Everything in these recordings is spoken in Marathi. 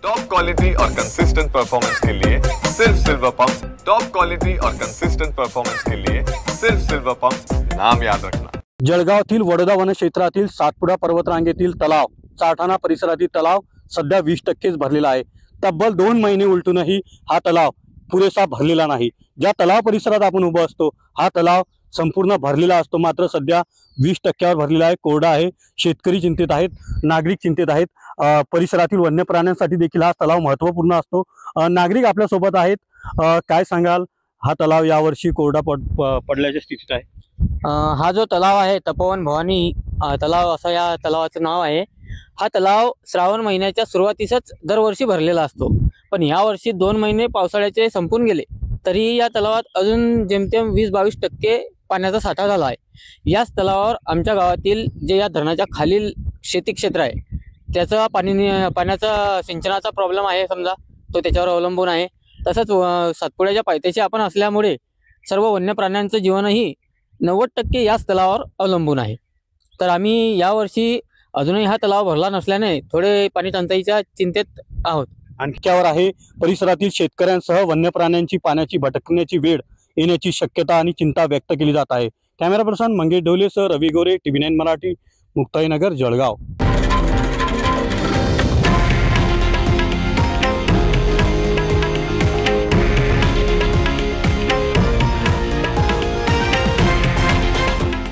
टॉप क्वालिटी और कंसिस्टेंट परफॉर्मेंस के लिए सिर्फ सिल्वर पंप्स। टॉप क्वालिटी और कंसिस्टेंट परफॉर्मेंस के लिए सिर्फ सिल्वर पंप्स, नाम याद रखना। जळगावातील वडोदा वनक्षेत्रातील सातपुडा पर्वतरांगेतील तलाव, चाठाणा परिसरातील तलाव सध्या 20%च भरलेला आहे। तब्बल 2 महिने उलटूनही हा तलाव पुरेसा भरलेला नाही। ज्या तलाव परिसरात आपण उभा असतो हा तलाव संपूर्ण भरलेला असतो, मात्र सध्या 20%वर भरलेला आहे, कोरडा आहे। शेतकरी चिंतित आहेत, नागरिक चिंतित आहेत, परिसरातील वन्य प्राण्यांसाठी देखील हा तलाव महत्त्वपूर्ण असतो। नागरिक आपल्या सोबत आहेत, काय सांगाल? हा तलाव यावर्षी कोरडा पडल्याच्या स्थितीत आहे। हा जो तलाव आहे तपोवन भवानी तलाव असं या तलावाचं नाव आहे। हा तलाव श्रावण महिन्याच्या सुरुवातीसच दरवर्षी भरलेला असतो, पण या वर्षी 2 महिने पावसाळ्याचे संपून गेले तरी या तलावात अजून जेमतेम 20-22% पाण्याचा साठा झाला आहे। याच तलावावर आमच्या गावातील जे या धरणाच्या खालील शेती क्षेत्र आहे त्याचा पाण्याचा सिंचनाचा प्रॉब्लेम आहे, समजा तो त्याच्यावर अवलंबून आहे। तसंच सातपुड्याच्या पायथ्याशी आपण असल्यामुळे सर्व वन्य प्राण्यांचं जीवनही 90% याच तलावावर अवलंबून आहे। तर आम्ही यावर्षी अजूनही हा तलाव भरला नसल्याने थोडे पाणी टंचाईच्या चिंतेत आहोत। आणखीवर आहे परिसरातील शेतकऱ्यांसह वन्य प्राण्यांची पाण्याची भटकण्याची वेळ येण्याची शक्यता आणि चिंता व्यक्त केली जात आहे। कॅमेरा पर्सन मंगेश ढोलेसह रवी गोरे, TV9 मराठी, मुक्ताईनगर, जळगाव।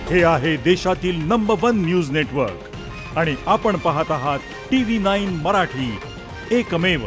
हे आहे देशातील नंबर 1 न्यूज नेटवर्क आणि आपण पाहत आहात TV9 मराठी, एकमेव।